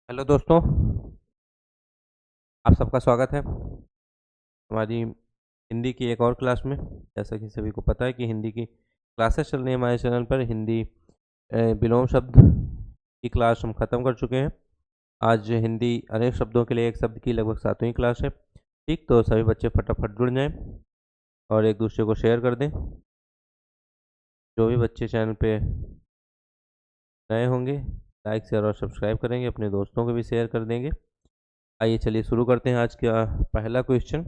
Hello दोस्तों, आप सबका स्वागत है हमारी हिंदी की एक और क्लास में। जैसा कि सभी को पता है कि हिंदी की क्लासेस चल रही है हमारे चैनल पर। हिंदी विलोम शब्द की क्लास हम ख़त्म कर चुके हैं। आज हिंदी अनेक शब्दों के लिए एक शब्द की लगभग 7वीं क्लास है। ठीक, तो सभी बच्चे फटाफट जुड़ जाएं और एक दूसरे को शेयर कर दें। जो भी बच्चे चैनल पे नए होंगे लाइक शेयर और सब्सक्राइब करेंगे, अपने दोस्तों को भी शेयर कर देंगे। आइए चलिए शुरू करते हैं आज का पहला क्वेश्चन।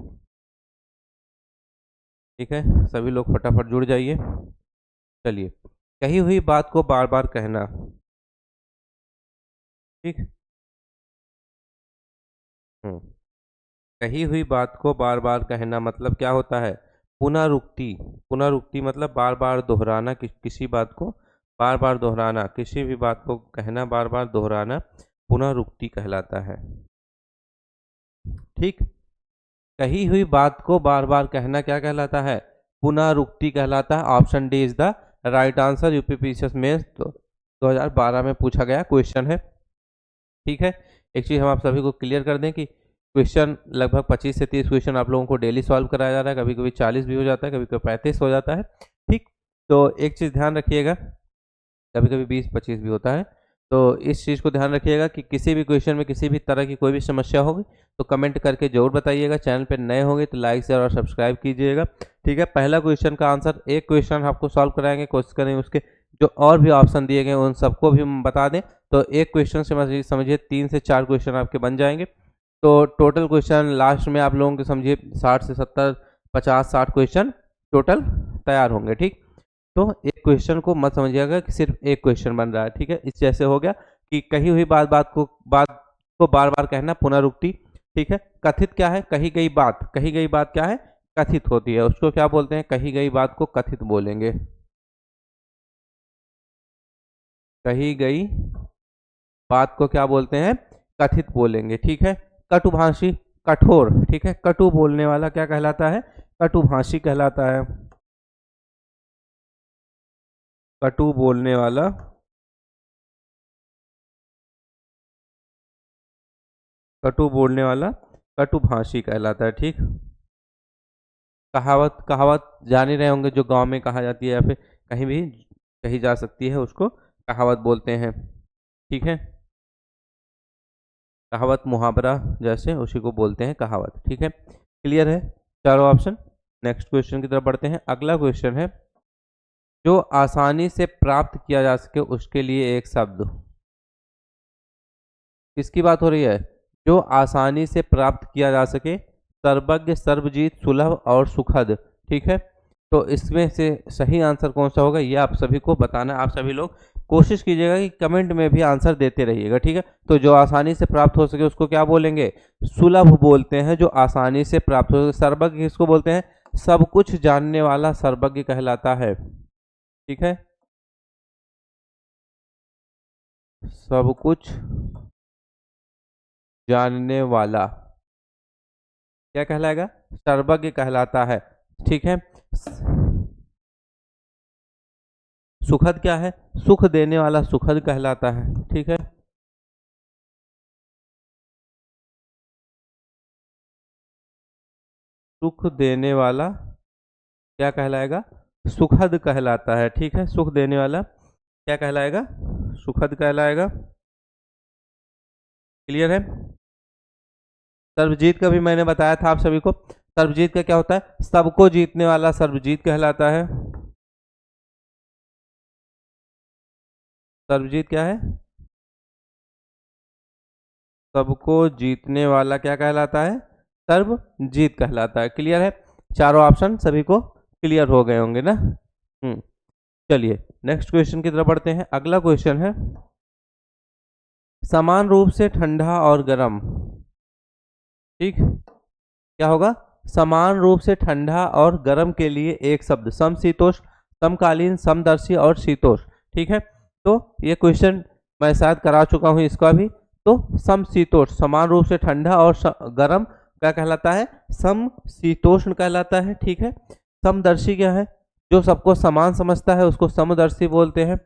ठीक है, सभी लोग फटाफट जुड़ जाइए। चलिए, कही हुई बात को बार बार कहना। ठीक। हम्म कही हुई बात को बार बार कहना मतलब क्या होता है? पुनरुक्ति। पुनरुक्ति मतलब बार बार दोहराना, किसी बात को बार बार दोहराना, किसी भी बात को कहना बार बार दोहराना पुनरुक्ति कहलाता है। ठीक। कही हुई बात को बार बार कहना क्या कहलाता है? पुनरुक्ति कहलाता है। Option D is the right answer. UPPCS में 2012 में पूछा गया क्वेश्चन है। ठीक है, एक चीज़ हम आप सभी को क्लियर कर दें कि क्वेश्चन लगभग 25 से 30 क्वेश्चन आप लोगों को डेली सॉल्व कराया जा रहा है। कभी कभी 40 भी हो जाता है, कभी कभी 35 हो जाता है। ठीक, तो एक चीज़ ध्यान रखिएगा, कभी कभी 20-25 भी होता है। तो इस चीज़ को ध्यान रखिएगा कि किसी भी क्वेश्चन में किसी भी तरह की कोई भी समस्या होगी तो कमेंट करके जरूर बताइएगा। चैनल पर नए होंगे तो लाइक शेयर और सब्सक्राइब कीजिएगा। ठीक है, पहला क्वेश्चन का आंसर, एक क्वेश्चन आपको सॉल्व कराएंगे, कोशिश करेंगे उसके जो और भी ऑप्शन दिए गए उन सबको भी हम बता दें। तो एक क्वेश्चन से समझिए 3 से 4 क्वेश्चन आपके बन जाएंगे। तो टोटल क्वेश्चन लास्ट में आप लोगों के समझिए 60 से 70, 50-60 क्वेश्चन टोटल तैयार होंगे। ठीक, तो एक क्वेश्चन को मत समझिएगा कि सिर्फ एक क्वेश्चन बन रहा है। ठीक है, इस जैसे हो गया कि कही हुई बात को बार बार कहना, पुनरुक्ति। ठीक है, कथित क्या है? कही गई बात। कही गई बात क्या है? कथित होती है, उसको क्या बोलते हैं? कही गई बात को कथित बोलेंगे। कही गई बात को क्या बोलते हैं? कथित बोलेंगे। ठीक है, कटुभाषी, कठोर। ठीक है, कटु बोलने वाला क्या कहलाता है? कटुभाषी कहलाता है। कटु बोलने वाला कटु बोलने वाला कटुभाषी कहलाता है। ठीक, कहावत, कहावत जान ही रहे होंगे, जो गांव में कहा जाती है या फिर कहीं भी कही जा सकती है, उसको कहावत बोलते हैं। ठीक है, कहावत मुहावरा जैसे उसी को बोलते हैं कहावत। ठीक है, क्लियर है चारों ऑप्शन? नेक्स्ट क्वेश्चन की तरफ बढ़ते हैं। अगला क्वेश्चन है, जो आसानी से प्राप्त किया जा सके उसके लिए एक शब्द। किसकी बात हो रही है? जो आसानी से प्राप्त किया जा सके, सर्वज्ञ, सर्वजीत, सुलभ और सुखद। ठीक है, तो इसमें से सही आंसर कौन सा होगा ये आप सभी को बताना है। आप सभी लोग कोशिश कीजिएगा कि कमेंट में भी आंसर देते रहिएगा। ठीक है, तो जो आसानी से प्राप्त हो सके उसको क्या बोलेंगे? सुलभ बोलते हैं। जो आसानी से प्राप्त हो सके। सर्वज्ञ किसको बोलते हैं? सब कुछ जानने वाला सर्वज्ञ कहलाता है। ठीक है, सब कुछ जानने वाला क्या कहलाएगा? सर्वज्ञ कहलाता है। ठीक है, सुखद क्या है? सुख देने वाला सुखद कहलाता है। ठीक है, सुख देने वाला क्या कहलाएगा? सुखद कहलाता है। ठीक है, सुख देने वाला क्या कहलाएगा? सुखद कहलाएगा। क्लियर है? सर्वजीत का भी मैंने बताया था आप सभी को। सर्वजीत का क्या होता है? सबको जीतने वाला सर्वजीत कहलाता है। सर्वजीत क्या है? सबको जीतने वाला क्या कहलाता है? सर्वजीत कहलाता है। क्लियर है? चारों ऑप्शन सभी को क्लियर हो गए होंगे ना? चलिए नेक्स्ट क्वेश्चन की तरफ बढ़ते हैं। अगला क्वेश्चन है, समान रूप से ठंडा और गर्म। ठीक, क्या होगा? समान रूप से ठंडा और गर्म के लिए एक शब्द। समशीतोष्ण, समकालीन, समदर्शी और शीतोष्ण। ठीक है, तो ये क्वेश्चन मैं शायद करा चुका हूं इसका भी। तो समशीतोष्ण समान रूप से ठंडा और गर्म क्या कहलाता है? समशीतोष्ण कहलाता है। ठीक है, समदर्शी क्या है? जो सबको समान समझता है उसको समदर्शी बोलते हैं।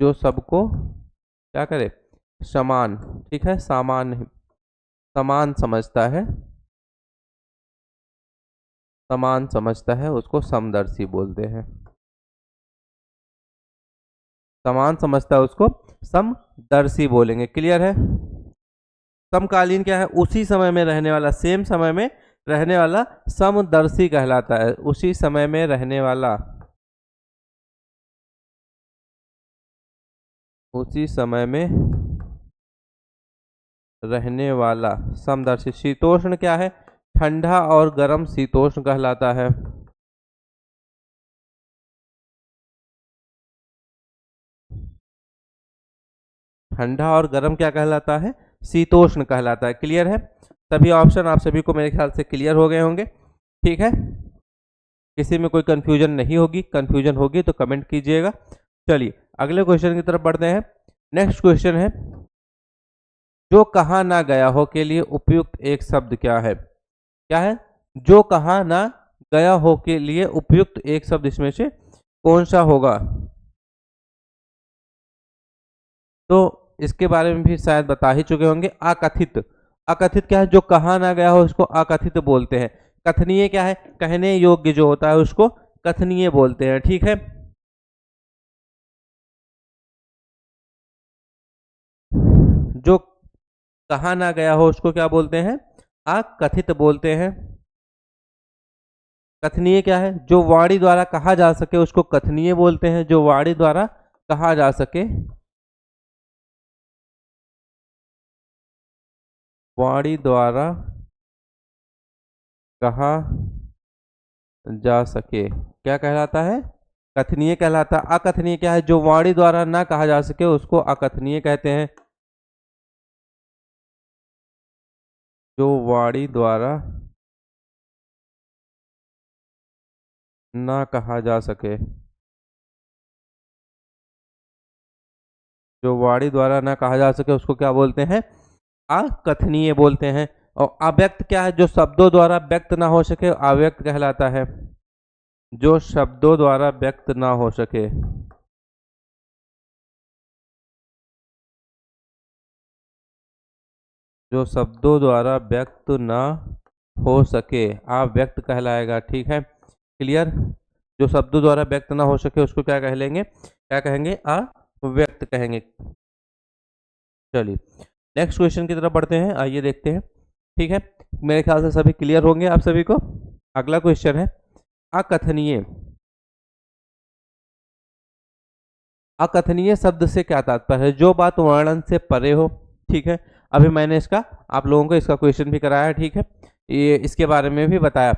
जो सबको क्या करे, समान, ठीक है, सामान्य, समान समझता है, समान समझता है उसको समदर्शी बोलते हैं। समान समझता है उसको समदर्शी बोलेंगे। क्लियर है। समकालीन क्या है, उसी समय में रहने वाला, सेम समय में रहने वाला समदर्शी कहलाता है। उसी समय में रहने वाला, उसी समय में रहने वाला समदर्शी। शीतोष्ण क्या है, ठंडा और गर्म शीतोष्ण कहलाता है। ठंडा और गर्म क्या कहलाता है, शीतोष्ण कहलाता है। क्लियर है। सभी ऑप्शन आप सभी को मेरे ख्याल से क्लियर हो गए होंगे। ठीक है, किसी में कोई कंफ्यूजन नहीं होगी, कंफ्यूजन होगी तो कमेंट कीजिएगा। चलिए अगले क्वेश्चन की तरफ बढ़ते हैं। नेक्स्ट क्वेश्चन है, जो कहा ना गया हो के लिए उपयुक्त एक शब्द क्या है। क्या है, जो कहा ना गया हो के लिए उपयुक्त एक शब्द इसमें से कौन सा होगा। तो इसके बारे में भी शायद बता ही चुके होंगे, अकथित। अकथित क्या है, जो कहा ना गया हो उसको अकथित बोलते हैं। कथनीय क्या है, कहने योग्य जो होता है उसको कथनीय बोलते हैं। ठीक है, जो कहा ना गया हो उसको क्या बोलते हैं, अकथित बोलते हैं। कथनीय क्या है, जो वाणी द्वारा कहा जा सके उसको कथनीय बोलते हैं। जो वाणी द्वारा कहा जा सके, वाणी द्वारा कहा जा सके क्या कहलाता है, कथनीय कहलाता है। अकथनीय क्या है, जो वाणी द्वारा ना कहा जा सके उसको अकथनीय कहते हैं। जो वाणी द्वारा ना कहा जा सके, जो वाणी द्वारा ना कहा जा सके उसको क्या बोलते हैं, अकथनीय बोलते हैं। और अव्यक्त क्या है, जो शब्दों द्वारा व्यक्त ना हो सके अव्यक्त कहलाता है। जो शब्दों द्वारा व्यक्त ना हो सके, जो शब्दों द्वारा व्यक्त ना हो सके अव्यक्त कहलाएगा। ठीक है, क्लियर। जो शब्दों द्वारा व्यक्त ना हो सके उसको क्या कह लेंगे, क्या कहेंगे, अव्यक्त कहेंगे। चलिए नेक्स्ट क्वेश्चन की तरफ बढ़ते हैं, आइए देखते हैं। ठीक है, मेरे ख्याल से सभी क्लियर होंगे आप सभी को। अगला क्वेश्चन है, अकथनीय। अकथनीय शब्द से क्या तात्पर्य है, जो बात वर्णन से परे हो। ठीक है, अभी मैंने इसका आप लोगों को इसका क्वेश्चन भी कराया। ठीक है, ये इसके बारे में भी बताया।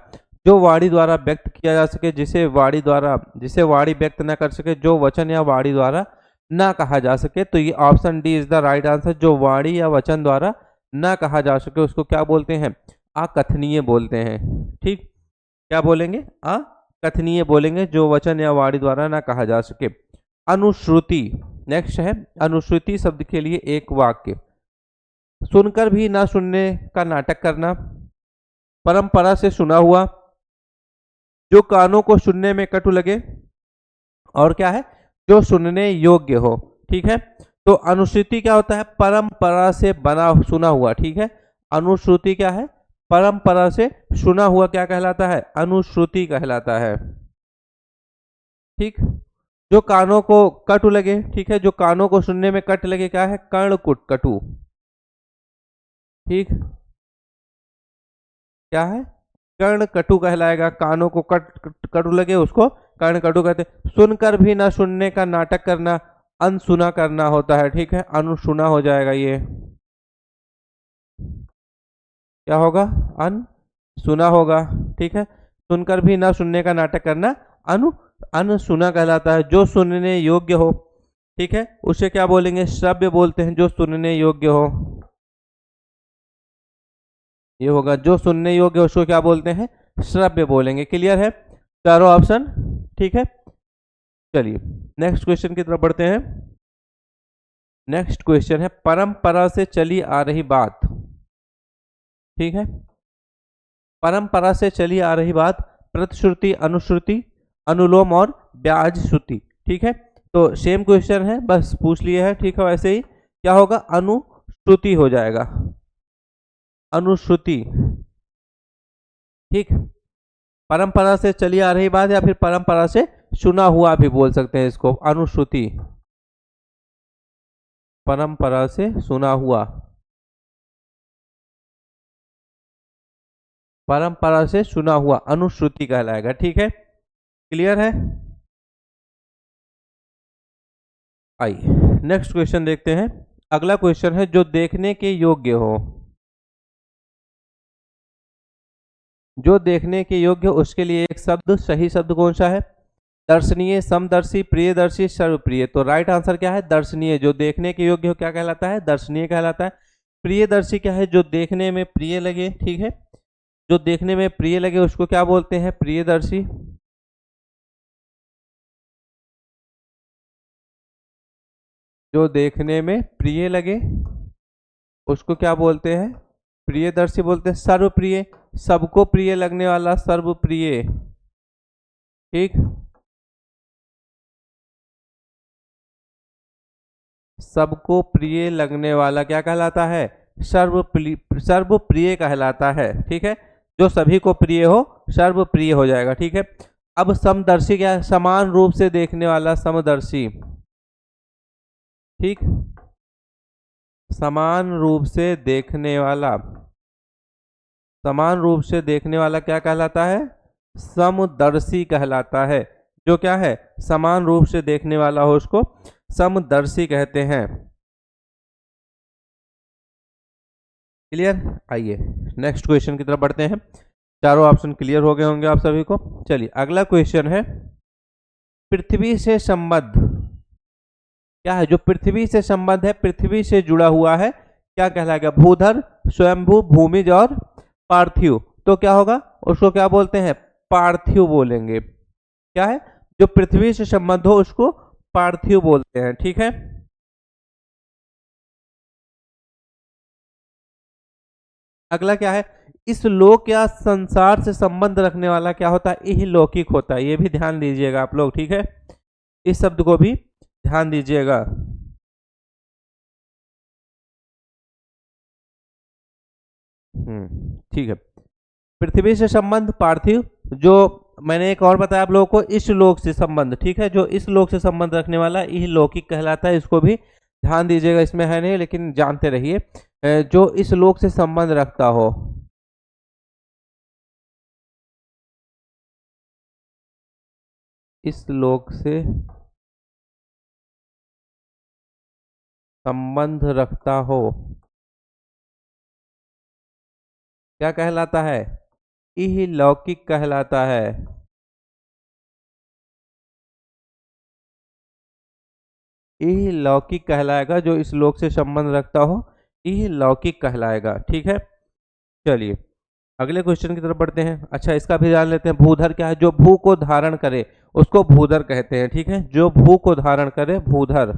जो वाणी द्वारा व्यक्त किया जा सके, जिसे वाणी व्यक्त ना कर सके, जो वचन या वाणी द्वारा ना कहा जा सके। तो ये option D is the right answer. जो वाणी या वचन द्वारा ना कहा जा सके उसको क्या बोलते हैं, अकथनीय बोलते हैं। ठीक, क्या बोलेंगे, अकथनीय बोलेंगे, जो वचन या वाणी द्वारा ना कहा जा सके। अनुश्रुति नेक्स्ट है, अनुश्रुति शब्द के लिए एक वाक्य, सुनकर भी ना सुनने का नाटक करना, परंपरा से सुना हुआ, जो कानों को सुनने में कटु लगे, और क्या है, जो सुनने योग्य हो। ठीक है, तो अनुश्रुति क्या होता है, परंपरा से बना सुना हुआ। ठीक है, अनुश्रुति क्या है, परंपरा से सुना हुआ क्या कहलाता है, अनुश्रुति कहलाता है। ठीक, जो कानों को कटु लगे। ठीक है, जो कानों को सुनने में कट लगे क्या है, कर्णकुट कटु। ठीक, क्या है, कर्ण कटु कहलाएगा। कानों को कटु लगे उसको कर्ण कटु कहते। सुनकर भी ना सुनने का नाटक करना, अनसुना करना होता है। ठीक है, अनुसुना हो जाएगा ये, क्या होगा, अनसुना होगा। ठीक है, सुनकर भी ना सुनने का नाटक करना अनसुना कहलाता है। जो सुनने योग्य हो, ठीक है, उसे क्या बोलेंगे, श्रव्य बोलते हैं। जो सुनने योग्य हो, ये होगा, जो सुनने योग्य उसको क्या बोलते हैं, श्रव्य बोलेंगे। क्लियर है, चारों ऑप्शन। ठीक है, चलिए नेक्स्ट क्वेश्चन की तरफ बढ़ते हैं। नेक्स्ट क्वेश्चन है, परंपरा से चली आ रही बात। ठीक है, परंपरा से चली आ रही बात, प्रतिश्रुति, अनुश्रुति, अनुलोम और ब्याज श्रुति। ठीक है, तो सेम क्वेश्चन है, बस पूछ लिया है, ठीक है। वैसे ही क्या होगा, अनुश्रुति हो जाएगा, अनुश्रुति, ठीक। परंपरा से चली आ रही बात या फिर परंपरा से सुना हुआ भी बोल सकते हैं इसको, अनुश्रुति, परंपरा से सुना हुआ, परंपरा से सुना हुआ अनुश्रुति कहलाएगा, ठीक है। क्लियर है। आइए नेक्स्ट क्वेश्चन देखते हैं। अगला क्वेश्चन है जो देखने के योग्य हो, जो देखने के योग्य, उसके लिए एक शब्द, सही शब्द कौन सा है, दर्शनीय, समदर्शी, प्रियदर्शी, सर्वप्रिय। तो राइट आंसर क्या है, दर्शनीय। जो देखने के योग्य हो क्या कहलाता है, दर्शनीय कहलाता है। प्रियदर्शी क्या है, जो देखने में प्रिय लगे, ठीक है। जो देखने में प्रिय लगे उसको क्या बोलते हैं, प्रियदर्शी। जो देखने में प्रिय लगे उसको क्या बोलते हैं, प्रियदर्शी बोलते हैं। सर्वप्रिय, सबको प्रिय लगने वाला, सर्वप्रिय, ठीक। सबको प्रिय लगने वाला क्या कहलाता है, सर्वप्रिय कहलाता है, ठीक है। जो सभी को प्रिय हो सर्वप्रिय हो जाएगा, ठीक है। अब समदर्शी क्या है, समान रूप से देखने वाला, समदर्शी, ठीक। समान रूप से देखने वाला, समान रूप से देखने वाला क्या कहलाता है, समदर्शी कहलाता है। जो क्या है, समान रूप से देखने वाला हो उसको समदर्शी कहते हैं। क्लियर। आइए नेक्स्ट क्वेश्चन की तरफ बढ़ते हैं। चारों ऑप्शन क्लियर हो गए होंगे आप सभी को। चलिए अगला क्वेश्चन है, पृथ्वी से संबद्ध क्या है, जो पृथ्वी से संबद्ध है, पृथ्वी से जुड़ा हुआ है, क्या कहलाएगा, भूधर, स्वयंभू, भूमिज और पार्थिव। तो क्या होगा, उसको क्या बोलते हैं, पार्थिव बोलेंगे। क्या है, जो पृथ्वी से संबद्ध हो उसको पार्थिव बोलते हैं, ठीक है। अगला क्या है, इस लोक या संसार से संबंध रखने वाला क्या होता है, इहलौकिक होता है। ये भी ध्यान दीजिएगा आप लोग, ठीक है। इस शब्द को भी ध्यान दीजिएगा। ठीक है। पृथ्वी से संबंध पार्थिव, जो मैंने एक और बताया आप लोगों को, इस लोक से संबंध, ठीक है। जो इस लोक से संबंध रखने वाला इहलौकिक कहलाता है, इसको भी ध्यान दीजिएगा, इसमें है नहीं लेकिन जानते रहिए। जो इस लोक से संबंध रखता हो, इस लोक से संबंध रखता हो, क्या कहलाता है, इहलौकिक कहलाता है। इहलौकिक कहलाएगा, जो इस लोक से संबंध रखता हो इहलौकिक कहलाएगा, ठीक है। चलिए अगले क्वेश्चन की तरफ बढ़ते हैं। अच्छा इसका भी जान लेते हैं। भूधर क्या है, जो भू को धारण करे उसको भूधर कहते हैं, ठीक है। जो भू को धारण करे, भूधर,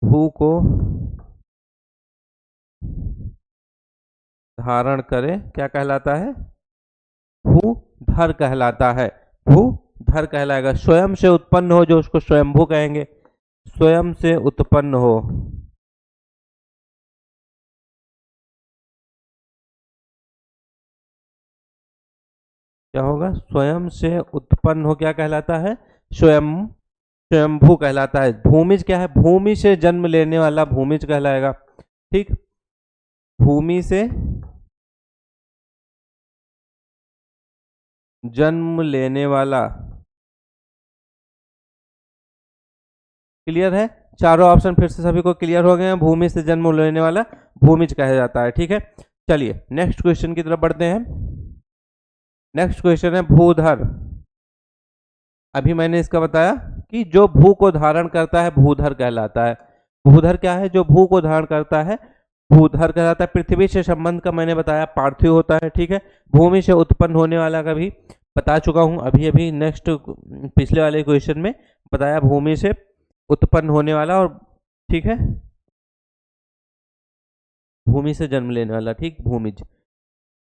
भू को धारण करे क्या कहलाता है, भूधर कहलाता है, भूधर कहलाएगा। स्वयं से उत्पन्न हो जो उसको स्वयंभू कहेंगे, स्वयं से उत्पन्न हो, क्या होगा, स्वयं से उत्पन्न हो क्या कहलाता है, स्वयं, स्वयंभू कहलाता है। भूमिज क्या है, भूमि से जन्म लेने वाला भूमिज कहलाएगा, ठीक। भूमि से जन्म लेने वाला, क्लियर है। चारों ऑप्शन फिर से सभी को क्लियर हो गए हैं। भूमि से जन्म लेने वाला भूमिज कहा जाता है, ठीक है। चलिए नेक्स्ट क्वेश्चन की तरफ बढ़ते हैं। नेक्स्ट क्वेश्चन है भूधर। अभी मैंने इसका बताया कि जो भू को धारण करता है भूधर कहलाता है। भूधर क्या है, जो भू को धारण करता है भूधर कहलाता है। पृथ्वी से संबंध का मैंने बताया पार्थिव होता है, ठीक है। भूमि से उत्पन्न होने वाला का भी बता चुका हूं अभी अभी, नेक्स्ट पिछले वाले क्वेश्चन में बताया, भूमि से उत्पन्न होने वाला, और ठीक है, भूमि से जन्म लेने वाला, ठीक, भूमिज।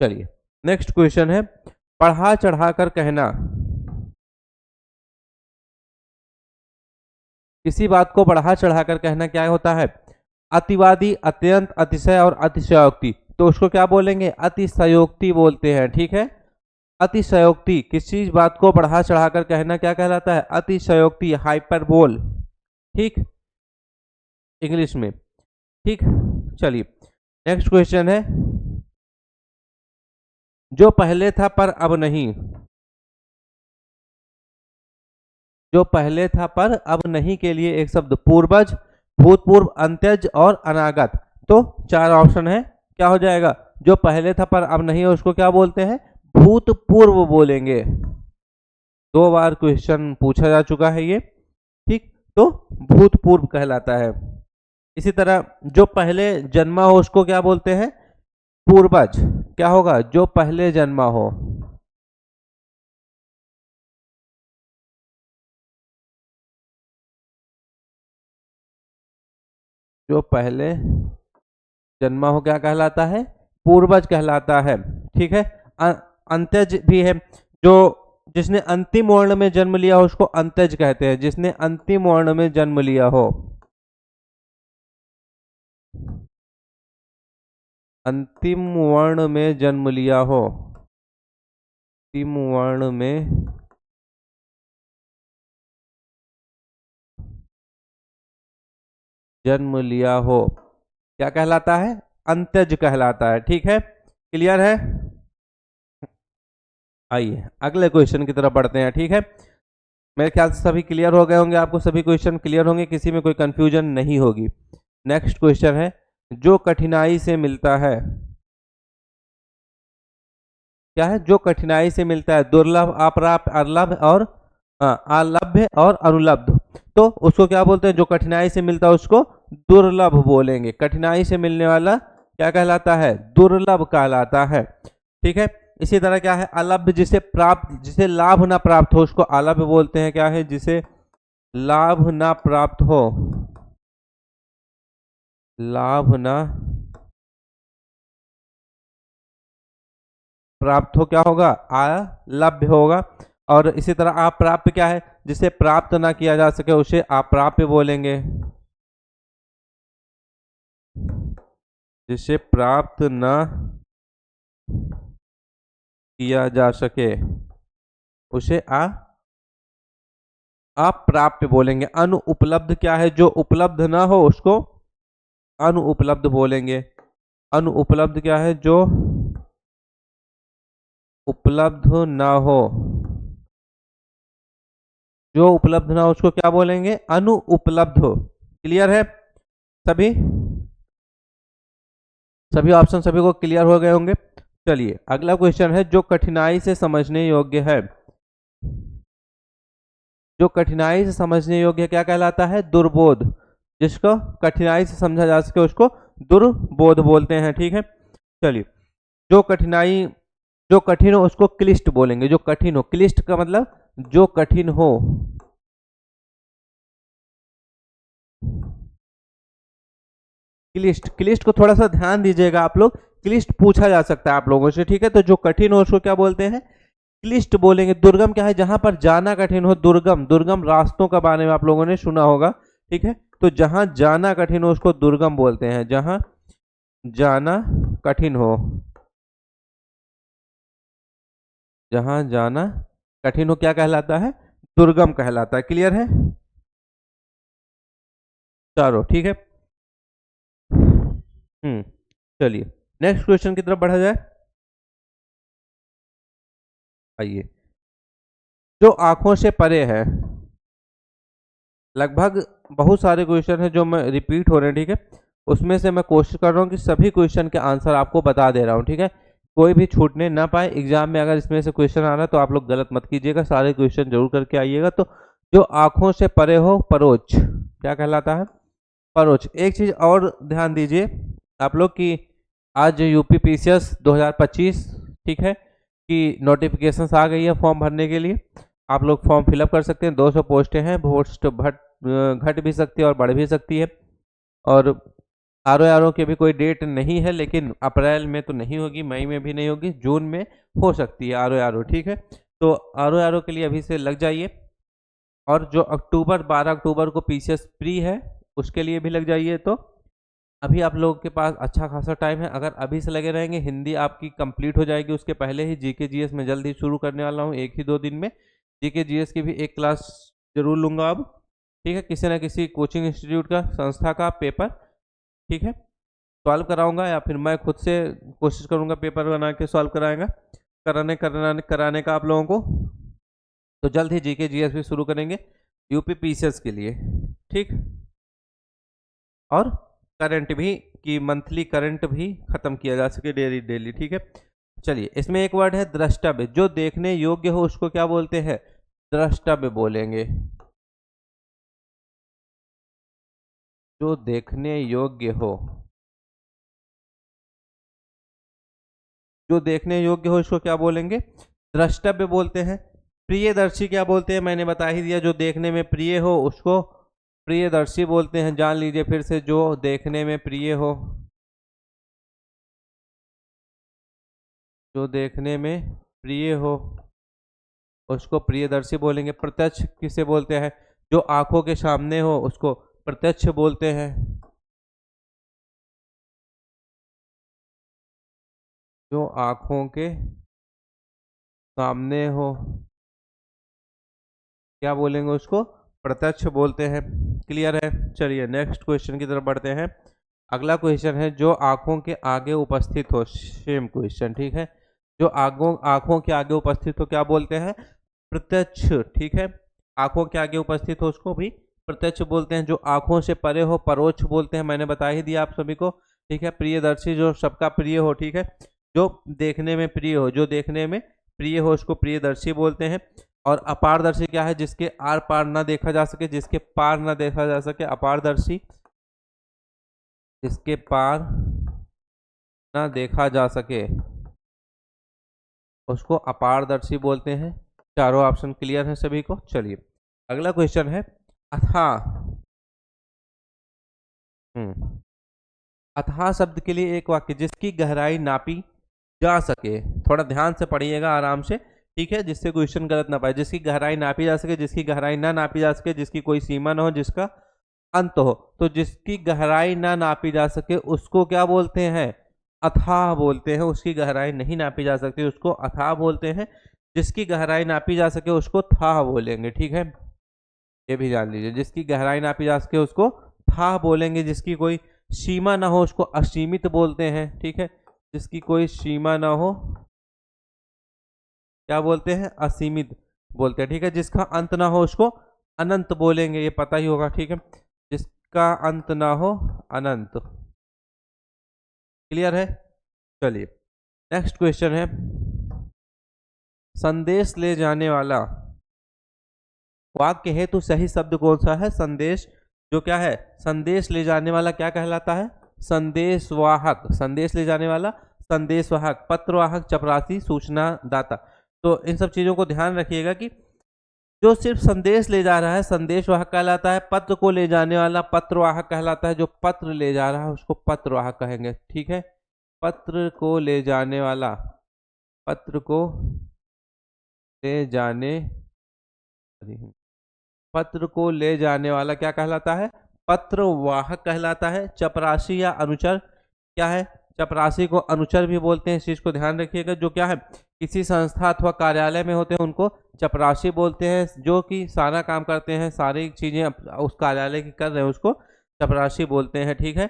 चलिए नेक्स्ट क्वेश्चन है, बढ़ा चढ़ाकर कहना, किसी बात को बढ़ा चढ़ाकर कहना क्या होता है? अतिवादी, अत्यंत, अतिशय और अतिशयोक्ति। तो उसको क्या बोलेंगे? अतिशयोक्ति बोलते हैं, ठीक है। अतिशयोक्ति, किसी बात को बढ़ा चढ़ाकर कहना क्या कहलाता है? अतिशयोक्ति, हाइपरबोल, ठीक, इंग्लिश में, ठीक। चलिए नेक्स्ट क्वेश्चन है, जो पहले था पर अब नहीं। जो पहले था पर अब नहीं के लिए एक शब्द, पूर्वज, भूतपूर्व, अंत्यज और अनागत। तो चार ऑप्शन है, क्या हो जाएगा? जो पहले था पर अब नहीं है उसको क्या बोलते हैं? भूतपूर्व बोलेंगे। 2 बार क्वेश्चन पूछा जा चुका है ये, ठीक। तो भूतपूर्व कहलाता है। इसी तरह जो पहले जन्मा हो उसको क्या बोलते हैं? पूर्वज। क्या होगा? जो पहले जन्मा हो। जो पहले जन्मा हो क्या कहलाता है? पूर्वज कहलाता है, ठीक है। अंत्यज भी है, जो जिसने अंतिम वर्ण में जन्म लिया हो उसको अंत्यज कहते हैं, जिसने अंतिम वर्ण में जन्म लिया हो। अंतिम वर्ण में जन्म लिया हो, अंतिम वर्ण में जन्म लिया हो क्या कहलाता है? अंत्यज कहलाता है, ठीक है। क्लियर है? आइए अगले क्वेश्चन की तरफ बढ़ते हैं, ठीक है। मेरे ख्याल से सभी क्लियर हो गए होंगे, आपको सभी क्वेश्चन क्लियर होंगे, किसी में कोई कंफ्यूजन नहीं होगी। नेक्स्ट क्वेश्चन है, जो कठिनाई से मिलता है। क्या है? जो कठिनाई से मिलता है, दुर्लभ, अप्राप्य, अर्लभ और अलभ्य और अनुलब्ध। तो उसको क्या बोलते हैं? जो कठिनाई से मिलता है उसको दुर्लभ बोलेंगे। कठिनाई से मिलने वाला क्या कहलाता है? दुर्लभ कहलाता है, ठीक है। इसी तरह क्या है? अलभ्य, जिसे प्राप्त, जिसे लाभ ना प्राप्त हो उसको अलभ्य बोलते हैं। क्या है? जिसे लाभ ना प्राप्त हो, लाभ ना प्राप्त हो क्या होगा? अलभ्य होगा। और इसी तरह अप्राप्य क्या है? जिसे प्राप्त ना किया जा सके उसे अप्राप्य बोलेंगे। जिसे प्राप्त ना किया जा सके उसे अप्राप्य बोलेंगे। अनुपलब्ध क्या है? जो उपलब्ध ना हो उसको अनुपलब्ध बोलेंगे। अनुपलब्ध क्या है? जो उपलब्ध ना हो, जो उपलब्ध ना हो उसको क्या बोलेंगे? अनुपलब्ध। क्लियर है? सभी सभी ऑप्शन सभी को क्लियर हो गए होंगे। चलिए अगला क्वेश्चन है, जो कठिनाई से समझने योग्य है। जो कठिनाई से समझने योग्य क्या कहलाता है? दुर्बोध। जिसको कठिनाई से समझा जा सके उसको दुर्बोध बोलते हैं, ठीक है। चलिए, जो कठिनाई, जो कठिन हो उसको क्लिष्ट बोलेंगे। जो कठिन हो, क्लिष्ट का मतलब जो कठिन हो। क्लिष्ट, क्लिष्ट को थोड़ा सा ध्यान दीजिएगा आप लोग, क्लिष्ट पूछा जा सकता है आप लोगों से, ठीक है। तो जो कठिन हो उसको क्या बोलते हैं? क्लिष्ट बोलेंगे। दुर्गम क्या है? जहां पर जाना कठिन हो, दुर्गम, दुर्गम रास्तों का बारे में आप लोगों ने सुना होगा, ठीक है। तो जहां जाना कठिन हो उसको दुर्गम बोलते हैं। जहां जाना कठिन हो, जहां जाना कठिन हो क्या कहलाता है? दुर्गम कहलाता है। क्लियर है? चलो ठीक है। चलिए नेक्स्ट क्वेश्चन की तरफ बढ़ा जाए। आइए, जो आंखों से परे है। लगभग बहुत सारे क्वेश्चन है जो मैं रिपीट हो रहे हैं, ठीक है। उसमें से मैं कोशिश कर रहा हूँ कि सभी क्वेश्चन के आंसर आपको बता दे रहा हूँ, ठीक है। कोई भी छूटने ना पाए। एग्जाम में अगर इसमें से क्वेश्चन आ रहा है तो आप लोग गलत मत कीजिएगा, सारे क्वेश्चन जरूर करके आइएगा। तो जो आंखों से परे हो, परोक्ष क्या कहलाता है? परोक्ष। एक चीज और ध्यान दीजिए आप लोग कि आज यूपी पीसीएस 2025, ठीक है, कि नोटिफिकेशंस आ गई है फॉर्म भरने के लिए। आप लोग फॉर्म फिलअप कर सकते हैं। 200 पोस्टें हैं। पोस्ट घट भी सकती है और बढ़ भी सकती है। और आर की भी कोई डेट नहीं है, लेकिन अप्रैल में तो नहीं होगी, मई में भी नहीं होगी, जून में हो सकती है आर, ठीक है। तो आर के लिए अभी से लग जाइए। और जो अक्टूबर 12 अक्टूबर को पीसीएस प्री है उसके लिए भी लग जाइए। तो अभी आप लोगों के पास अच्छा खासा टाइम है, अगर अभी से लगे रहेंगे हिंदी आपकी कंप्लीट हो जाएगी। उसके पहले ही जीके जीएस में जल्द ही शुरू करने वाला हूँ, 1 ही 2 दिन में जीके जीएस की भी एक क्लास जरूर लूँगा अब, ठीक है। किसी न किसी कोचिंग इंस्टीट्यूट का, संस्था का पेपर, ठीक है, सॉल्व कराऊंगा या फिर मैं खुद से कोशिश करूंगा पेपर बना के सॉल्व कराने का आप लोगों को। तो जल्द ही जीके जीएस भी शुरू करेंगे यूपी पीसीएस के लिए, ठीक। और करंट भी, कि मंथली करंट भी खत्म किया जा सके डेली डेली, ठीक है। चलिए, इसमें एक वर्ड है द्रष्टव्य। जो देखने योग्य हो उसको क्या बोलते हैं? द्रष्टव्य बोलेंगे। जो देखने योग्य हो, जो देखने योग्य हो इसको क्या बोलेंगे? द्रष्टव्य बोलते हैं। प्रियदर्शी क्या बोलते हैं? मैंने बता ही दिया, जो देखने में प्रिय हो उसको प्रियदर्शी बोलते हैं। जान लीजिए फिर से, जो देखने में प्रिय हो, जो देखने में प्रिय हो उसको प्रियदर्शी बोलेंगे। प्रत्यक्ष किसे बोलते हैं? जो आंखों के सामने हो उसको प्रत्यक्ष बोलते हैं। जो आंखों के सामने हो क्या बोलेंगे? उसको प्रत्यक्ष बोलते हैं। क्लियर है? चलिए नेक्स्ट क्वेश्चन की तरफ बढ़ते हैं। अगला क्वेश्चन है जो आंखों के आगे उपस्थित हो। सेम क्वेश्चन, ठीक है। जो आंखों के आगे उपस्थित हो क्या बोलते हैं? प्रत्यक्ष, ठीक है। आंखों के आगे उपस्थित हो उसको भी प्रत्यक्ष बोलते हैं। जो आंखों से परे हो परोक्ष बोलते हैं। मैंने बता ही दिया आप सभी को, ठीक है। प्रियदर्शी जो सबका प्रिय हो, ठीक है। जो देखने में प्रिय हो, जो देखने में प्रिय हो उसको प्रियदर्शी बोलते हैं। और अपारदर्शी क्या है? जिसके आर पार ना देखा जा सके, जिसके पार ना देखा जा सके, अपारदर्शी। जिसके पार ना देखा जा सके उसको अपारदर्शी बोलते हैं। चारों ऑप्शन क्लियर है सभी को? चलिए अगला क्वेश्चन है अथाह। अथाह शब्द के लिए एक वाक्य। जिसकी गहराई नापी जा सके। थोड़ा ध्यान से पढ़िएगा आराम से, ठीक है, जिससे क्वेश्चन गलत ना पाए। जिसकी गहराई नापी जा सके, जिसकी गहराई ना नापी जा सके, जिसकी कोई सीमा ना हो, जिसका अंत हो। तो जिसकी गहराई ना नापी जा सके उसको क्या बोलते हैं? अथाह बोलते हैं। उसकी गहराई नहीं नापी जा सकती उसको अथाह बोलते हैं। जिसकी गहराई नापी जा सके उसको थाह बोलेंगे, ठीक है। ये भी जान लीजिए, जिसकी गहराई नापी जा सके उसको थाह बोलेंगे। जिसकी कोई सीमा ना हो उसको असीमित बोलते हैं, ठीक है। जिसकी कोई सीमा ना हो क्या बोलते हैं? असीमित बोलते हैं, ठीक है। जिसका अंत ना हो उसको अनंत बोलेंगे, ये पता ही होगा, ठीक है। जिसका अंत ना हो अनंत। क्लियर है? चलिए नेक्स्ट क्वेश्चन है संदेश ले जाने वाला। वाक्य हेतु सही शब्द कौन सा है? संदेश। जो क्या है? संदेश ले जाने वाला क्या कहलाता है? संदेशवाहक। संदेश ले जाने वाला संदेशवाहक। पत्रवाहक, चपरासी, सूचना दाता। तो इन सब चीजों को ध्यान रखिएगा कि जो सिर्फ संदेश ले जा रहा है संदेशवाहक कहलाता है। पत्र को ले जाने वाला पत्रवाहक कहलाता है। जो पत्र ले जा रहा है उसको पत्रवाहक कहेंगे, ठीक है। पत्र को ले जाने वाला, पत्र को ले जाने, पत्र को ले जाने वाला क्या कहलाता है? पत्रवाहक कहलाता है। चपरासी या अनुचर क्या है? चपरासी को अनुचर भी बोलते हैं, इस चीज को ध्यान रखिएगा। जो क्या है? किसी संस्था अथवा कार्यालय में होते हैं उनको चपरासी बोलते हैं। जो कि सारा काम करते हैं, सारी चीजें उस कार्यालय की कर रहे हैं उसको चपरासी बोलते हैं, ठीक है।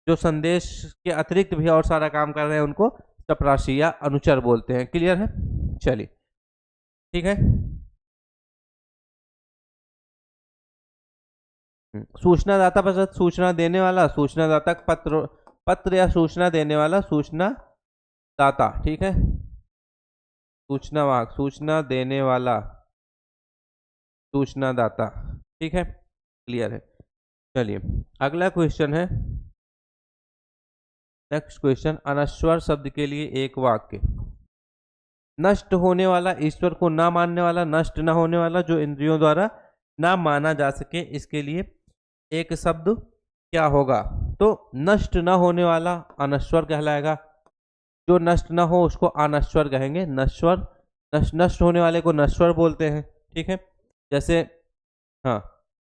जो संदेश के अतिरिक्त भी और सारा काम कर रहे हैं उनको चपरासी या अनुचर बोलते हैं। क्लियर है? चलिए ठीक है। सूचना दाता पश्चात सूचना देने वाला, सूचना दाता पत्र, पत्र या सूचना देने वाला सूचना दाता, ठीक है। सूचना वाहक, सूचना देने वाला सूचना दाता, ठीक है। क्लियर है? चलिए अगला क्वेश्चन है, नेक्स्ट क्वेश्चन, अनश्वर शब्द के लिए एक वाक्य। नष्ट होने वाला, ईश्वर को ना मानने वाला, नष्ट ना होने वाला, जो इंद्रियों द्वारा ना माना जा सके, इसके लिए एक शब्द क्या होगा? तो नष्ट न होने वाला अनश्वर कहलाएगा। जो नष्ट न हो उसको अनश्वर कहेंगे। नश्वर, नष्ट होने वाले को नश्वर बोलते हैं, ठीक है। जैसे हाँ,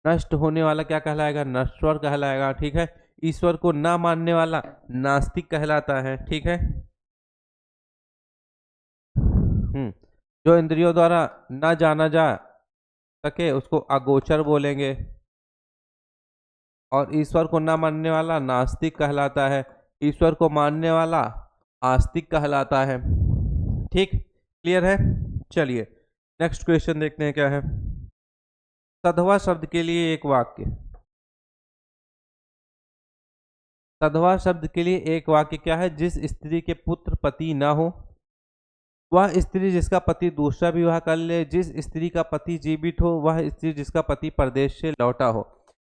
नष्ट होने वाला क्या कहलाएगा? नश्वर कहलाएगा। ठीक है, ईश्वर को ना मानने वाला नास्तिक कहलाता है। ठीक है, जो इंद्रियों द्वारा ना जाना जा सके उसको अगोचर बोलेंगे, और ईश्वर को ना मानने वाला नास्तिक कहलाता है, ईश्वर को मानने वाला आस्तिक कहलाता है। ठीक, क्लियर है? चलिए नेक्स्ट क्वेश्चन देखते हैं क्या है। सधवा शब्द के लिए एक वाक्य, सधवा शब्द के लिए एक वाक्य क्या है? जिस स्त्री के पुत्र पति ना हो वह स्त्री जिसका पति दूसरा विवाह कर ले, जिस स्त्री का पति जीवित हो वह स्त्री जिसका पति परदेश से लौटा हो।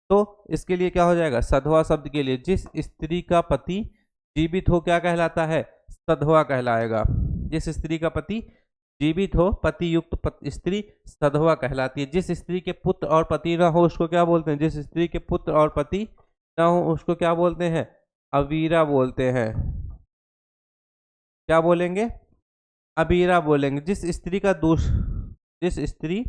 तो इसके लिए क्या हो जाएगा? सधवा शब्द के लिए जिस स्त्री का पति जीवित हो क्या कहलाता है? सधवा कहलाएगा। जिस स्त्री का पति जीवित हो, पति युक्त स्त्री सधवा कहलाती है। जिस स्त्री के पुत्र और पति ना हो उसको क्या बोलते हैं? जिस स्त्री के पुत्र और पति ना हो उसको क्या बोलते हैं? अवीरा बोलते हैं। क्या बोलेंगे? अबीरा बोलेंगे। जिस स्त्री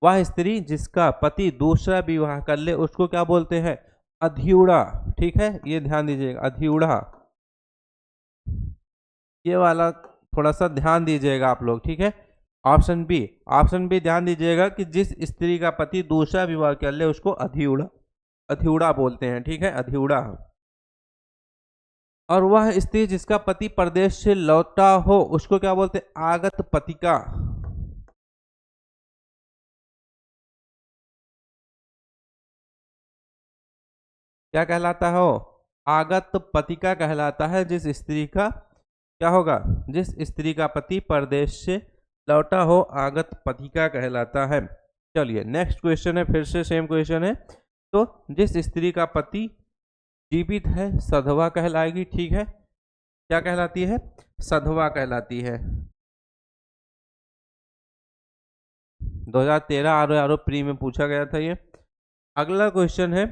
वह स्त्री जिसका पति दूसरा विवाह कर ले उसको क्या बोलते हैं? अधीउड़ा। ठीक है, ये ध्यान दीजिएगा, अधीउड़ा। ये वाला थोड़ा सा ध्यान दीजिएगा आप लोग। ठीक है, ऑप्शन बी ध्यान दीजिएगा कि जिस स्त्री का पति दूसरा विवाह कर ले उसको अधीउड़ा बोलते हैं। ठीक है, अधीउड़ा। और वह स्त्री जिसका पति परदेश से लौटा हो उसको क्या बोलते हैं? आगत पतिका। क्या कहलाता हो? आगत पतिका कहलाता है। जिस स्त्री का क्या होगा? जिस स्त्री का पति परदेश से लौटा हो आगत पतिका कहलाता है। चलिए नेक्स्ट क्वेश्चन है, फिर से सेम क्वेश्चन है। तो जिस स्त्री का पति जीवित है सधवा कहलाएगी। ठीक है, क्या कहलाती है? सधवा कहलाती है। 2013 आर प्री में पूछा गया था ये। अगला क्वेश्चन है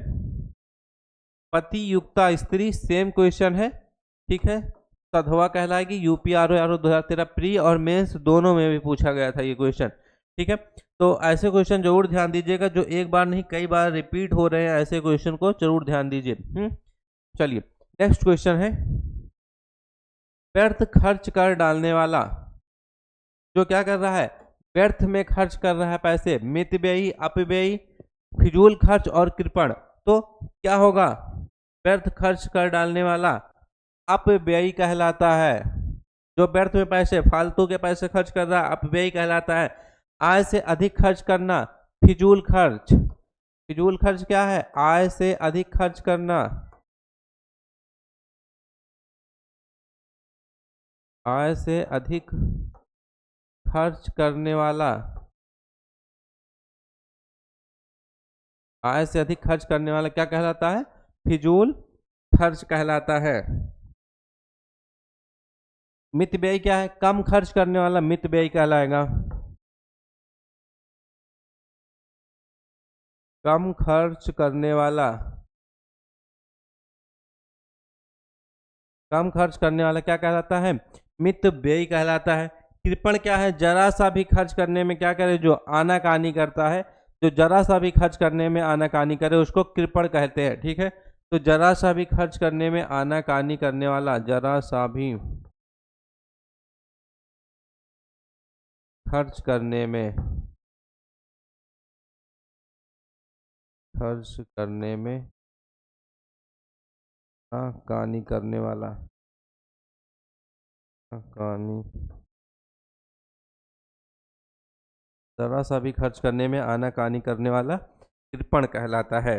पति युक्ता स्त्री, सेम क्वेश्चन है। ठीक है, सधवा कहलाएगी। यूपी आर 2013 प्री और मेंस दोनों में भी पूछा गया था ये क्वेश्चन। ठीक है, तो ऐसे क्वेश्चन जरूर ध्यान दीजिएगा जो एक बार नहीं कई बार रिपीट हो रहे हैं, ऐसे क्वेश्चन को जरूर ध्यान दीजिए। चलिए नेक्स्ट क्वेश्चन है व्यर्थ खर्च कर डालने वाला जो क्या कर रहा है? व्यर्थ में खर्च कर रहा है पैसे, मितव्ययी, अपव्ययी, फिजूल खर्च और कृपण। तो क्या होगा? व्यर्थ खर्च कर डालने वाला अपव्ययी कहलाता है। जो व्यर्थ में पैसे, फालतू के पैसे खर्च कर रहा है अपव्ययी कहलाता है। आय से अधिक खर्च करना फिजूल खर्च। फिजूल खर्च क्या है? आय से अधिक खर्च करना। आय से अधिक खर्च करने वाला, आय से अधिक खर्च करने वाला क्या कहलाता है? फिजूल खर्च कहलाता है। मितव्ययी क्या है? कम खर्च करने वाला मितव्ययी कहलाएगा। कम खर्च करने वाला, कम खर्च करने वाला क्या कहलाता है? मितव्ययी कहलाता है। कृपण क्या है? जरा सा भी खर्च करने में क्या करे? जो आनाकानी करता है, जो जरा सा भी खर्च करने में आनाकानी करे उसको कृपण कहते हैं। ठीक है, तो जरा सा भी खर्च करने में आनाकानी करने वाला, जरा सा भी खर्च करने में, खर्च करने में आनाकानी करने वाला, आनाकानी, जरा सा भी खर्च करने में आनाकानी करने वाला कृपण कहलाता है।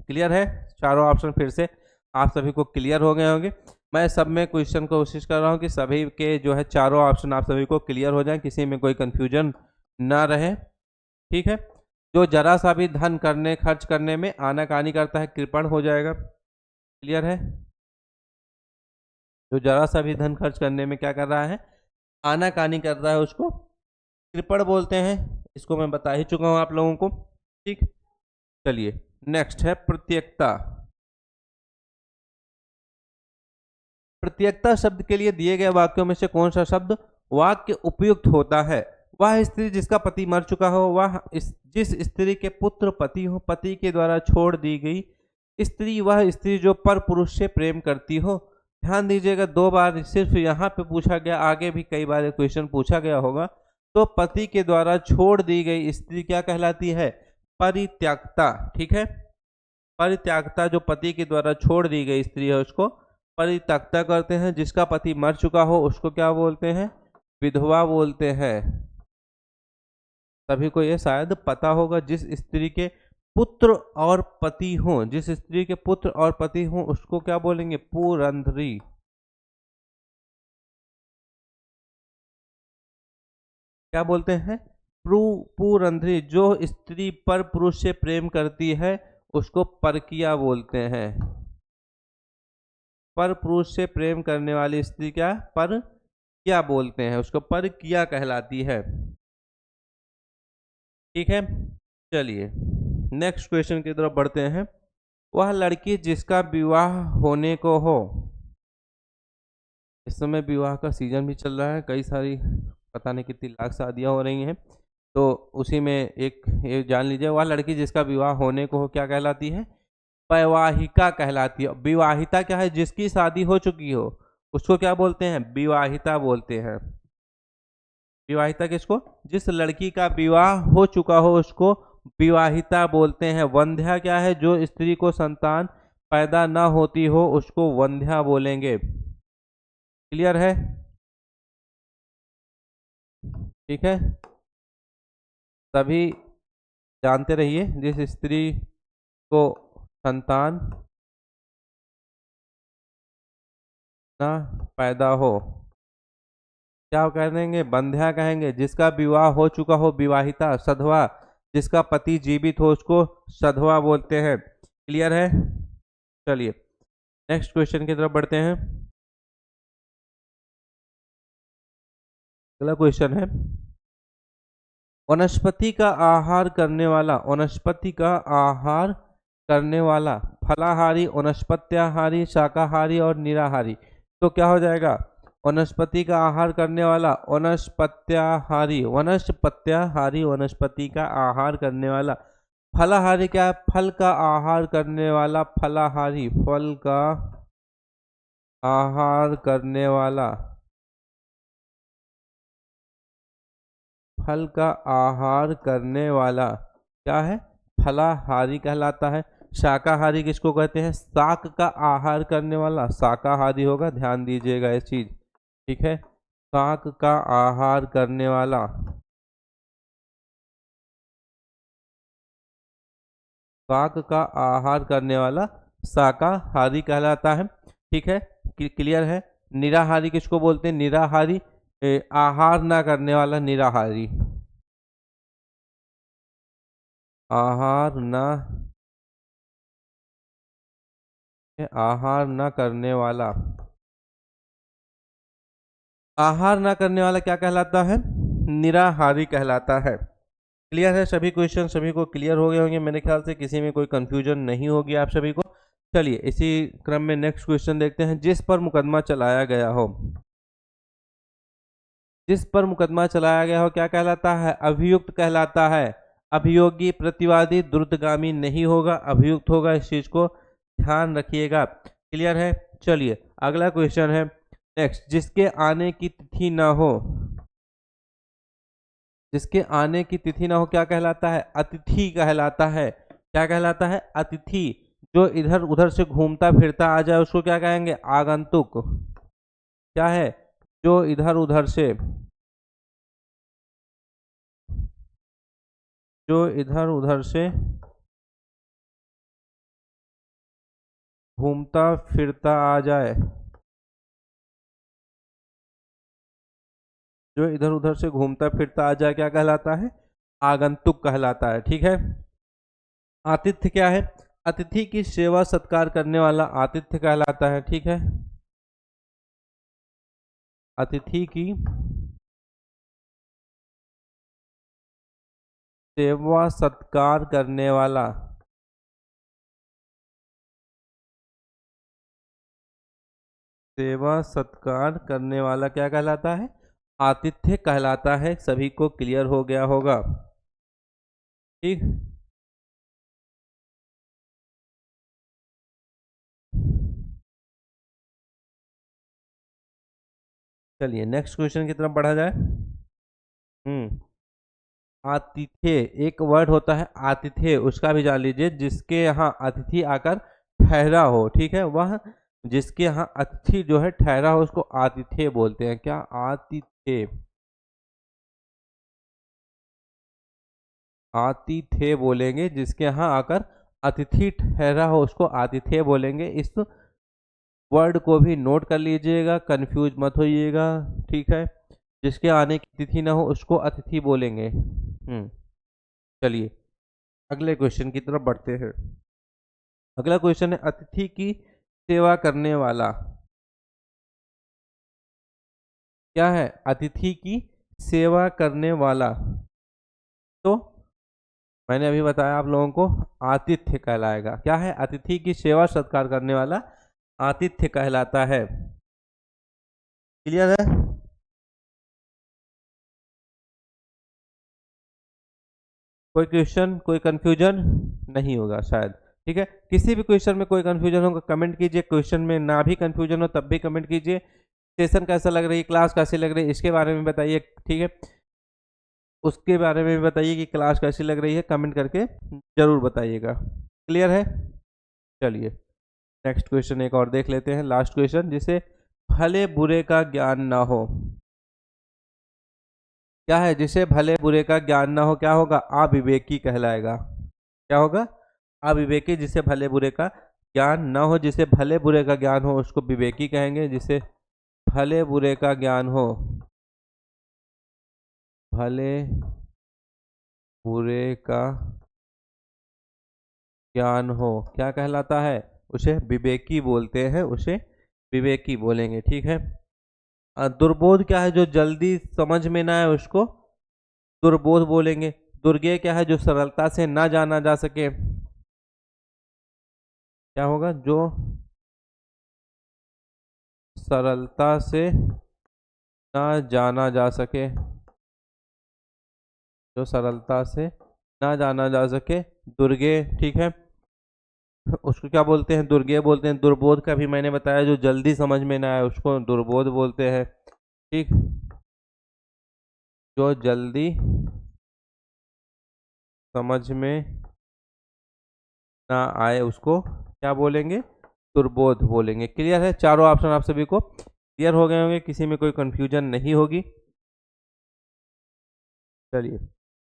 क्लियर है? चारों ऑप्शन फिर से आप सभी को क्लियर हो गए होंगे। मैं सब में क्वेश्चन कोशिश कर रहा हूँ कि सभी के जो है चारों ऑप्शन आप सभी को क्लियर हो जाए, किसी में कोई कंफ्यूजन ना रहे। ठीक है, जो जरा सा भी धन करने खर्च करने में आनाकानी करता है कृपण हो जाएगा। क्लियर है? जो जरा सा भी धन खर्च करने में क्या कर रहा है? आनाकानी कर रहा है उसको कृपण बोलते हैं। इसको मैं बता ही चुका हूं आप लोगों को। ठीक, चलिए नेक्स्ट है प्रत्येकता। प्रत्येकता शब्द के लिए दिए गए वाक्यों में से कौन सा शब्द वाक्य उपयुक्त होता है? वह स्त्री जिसका पति मर चुका हो, जिस स्त्री के पुत्र पति हो, पति के द्वारा छोड़ दी गई स्त्री, वह स्त्री जो पर पुरुष से प्रेम करती हो। ध्यान दीजिएगा, 2 बार सिर्फ यहाँ पे पूछा गया, आगे भी कई बार क्वेश्चन पूछा गया होगा। तो पति के द्वारा छोड़ दी गई स्त्री क्या कहलाती है? परित्यक्ता। ठीक है, परित्यक्ता, जो पति के द्वारा छोड़ दी गई स्त्री है उसको परित्यक्ता करते हैं। जिसका पति मर चुका हो उसको क्या बोलते हैं? विधवा बोलते हैं। सभी को ये शायद पता होगा। जिस स्त्री के पुत्र और पति हो, जिस स्त्री के पुत्र और पति हो उसको क्या बोलेंगे? पुरंधरी। क्या बोलते हैं? पुरंधरी। जो स्त्री पर पुरुष से प्रेम करती है उसको परकिया बोलते हैं। पर पुरुष से प्रेम करने वाली स्त्री क्या? पर क्या बोलते हैं उसको? परकिया कहलाती है। ठीक है, चलिए नेक्स्ट क्वेश्चन की तरफ बढ़ते हैं। वह लड़की जिसका विवाह होने को हो, इस समय विवाह का सीजन भी चल रहा है, कई सारी पता नहीं कितनी लाख शादियां हो रही हैं, तो उसी में एक ये जान लीजिए, वह लड़की जिसका विवाह होने को हो क्या कहलाती है? वैवाहिका कहलाती है। विवाहिता क्या है? जिसकी शादी हो चुकी हो उसको क्या बोलते हैं? विवाहिता बोलते हैं। विवाहिता किसको? जिस लड़की का विवाह हो चुका हो उसको विवाहिता बोलते हैं। वंध्या क्या है? जो स्त्री को संतान पैदा ना होती हो उसको वंध्या बोलेंगे। क्लियर है? ठीक है, सभी जानते रहिए, जिस स्त्री को संतान ना पैदा हो क्या कह देंगे? बंध्या कहेंगे। जिसका विवाह हो चुका हो विवाहिता, सधवा। जिसका पति जीवित हो उसको सधवा बोलते हैं। क्लियर है? चलिए नेक्स्ट क्वेश्चन की तरफ बढ़ते हैं। अगला क्वेश्चन है, वनस्पति का आहार करने वाला, वनस्पति का आहार करने वाला फलाहारी, वनस्पत्याहारी, शाकाहारी और निराहारी। तो क्या हो जाएगा? वनस्पति का आहार करने वाला वनस्पत्याहारी, वनस्पत्याहारी वनस्पति का आहार करने वाला। फलाहारी क्या है? फल का आहार करने वाला फलाहारी, फल का आहार करने वाला, फल का आहार करने वाला क्या है? फलाहारी कहलाता है। शाकाहारी किसको कहते हैं? शाक का आहार करने वाला शाकाहारी होगा। ध्यान दीजिएगा इस चीज। ठीक है, शाक का आहार करने वाला शाक का आहार करने वाला शाकाहारी कहलाता है। ठीक है, क्लियर है? निराहारी किसको बोलते हैं? निराहारी आहार ना करने वाला निराहारी, आहार ना आहार न करने वाला, आहार ना करने वाला क्या कहलाता है? निराहारी कहलाता है। क्लियर है? सभी क्वेश्चन सभी को क्लियर हो गए होंगे मेरे ख्याल से, किसी में कोई कंफ्यूजन नहीं होगी आप सभी को। चलिए इसी क्रम में नेक्स्ट क्वेश्चन देखते हैं। जिस पर मुकदमा चलाया गया हो, जिस पर मुकदमा चलाया गया हो क्या कहलाता है? अभियुक्त कहलाता है। अभियोगी प्रतिवादी द्रुतगामी नहीं होगा, अभियुक्त होगा। इस चीज को ध्यान रखिएगा। क्लियर है? चलिए अगला क्वेश्चन है नेक्स्ट। जिसके आने की तिथि ना हो, जिसके आने की तिथि ना हो क्या कहलाता है? अतिथि कहलाता है। क्या कहलाता है? अतिथि। जो इधर उधर से घूमता फिरता आ जाए उसको क्या कहेंगे? आगंतुक। क्या है? जो इधर उधर से, जो इधर उधर से घूमता फिरता आ जाए, जो इधर उधर से घूमता फिरता आ जाए क्या कहलाता है? आगंतुक कहलाता है। ठीक है, आतिथ्य क्या है? अतिथि की सेवा सत्कार करने वाला आतिथ्य कहलाता है। ठीक है, अतिथि की सेवा सत्कार करने वाला, सेवा सत्कार करने वाला क्या कहलाता है? आतिथ्य कहलाता है। सभी को क्लियर हो गया होगा, ठीक। चलिए नेक्स्ट क्वेश्चन की तरफ बढ़ा जाए। आतिथ्य एक वर्ड होता है आतिथ्य, उसका भी जान लीजिए। जिसके यहाँ अतिथि आकर ठहरा हो, ठीक है, वह जिसके यहाँ अतिथि जो है ठहरा हो उसको आतिथ्य बोलते हैं। क्या? आतिथ्य। आतिथ्य बोलेंगे, जिसके यहाँ आकर अतिथि ठहरा हो उसको आतिथ्य बोलेंगे। इस वर्ड को भी नोट कर लीजिएगा, कंफ्यूज मत होइएगा, ठीक है। जिसके आने की तिथि ना हो उसको अतिथि बोलेंगे। चलिए अगले क्वेश्चन की तरफ बढ़ते हैं। अगला क्वेश्चन है अतिथि की सेवा करने वाला। क्या है? अतिथि की सेवा करने वाला। तो मैंने अभी बताया आप लोगों को, आतिथ्य कहलाएगा। क्या है? अतिथि की सेवा सत्कार करने वाला आतिथ्य कहलाता है। क्लियर है? कोई क्वेश्चन, कोई कंफ्यूजन नहीं होगा शायद, ठीक है। किसी भी क्वेश्चन में कोई कंफ्यूजन होगा कमेंट कीजिए, क्वेश्चन में ना भी कंफ्यूजन हो तब भी कमेंट कीजिए। सेशन कैसा लग रही है, क्लास कैसी लग रही है, इसके बारे में बताइए, ठीक है। उसके बारे में भी बताइए कि क्लास कैसी लग रही है, कमेंट करके जरूर बताइएगा। क्लियर है? चलिए नेक्स्ट क्वेश्चन एक और देख लेते हैं, लास्ट क्वेश्चन। जिसे भले बुरे का ज्ञान ना हो। क्या है? जिसे भले बुरे का ज्ञान ना हो क्या होगा? अविवेकी कहलाएगा। क्या होगा? अविवेकी। जिसे भले बुरे का ज्ञान ना हो, जिसे भले बुरे का ज्ञान हो उसको विवेकी कहेंगे। जिसे भले बुरे का ज्ञान हो, भले बुरे का ज्ञान हो, क्या कहलाता है? उसे विवेकी बोलते हैं, उसे विवेकी बोलेंगे, ठीक है। दुर्बोध क्या है? जो जल्दी समझ में ना आए उसको दुर्बोध बोलेंगे। दुर्गेय क्या है? जो सरलता से ना जाना जा सके। क्या होगा? जो सरलता से ना जाना जा सके, जो सरलता से ना जाना जा सके, दुर्गेय, ठीक है। उसको क्या बोलते हैं? दुर्गेय बोलते हैं। दुर्बोध का भी मैंने बताया, जो जल्दी समझ में ना आए उसको दुर्बोध बोलते हैं, ठीक। जो जल्दी समझ में ना आए उसको क्या बोलेंगे? दुर्बोध बोलेंगे। क्लियर है? चारों ऑप्शन आप सभी को क्लियर हो गए होंगे, किसी में कोई कंफ्यूजन नहीं होगी। चलिए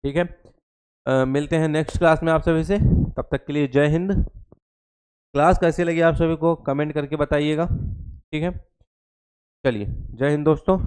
ठीक है, मिलते हैं नेक्स्ट क्लास में आप सभी से। तब तक के लिए जय हिंद। क्लास कैसी लगी आप सभी को कमेंट करके बताइएगा, ठीक है। चलिए जय हिंद दोस्तों।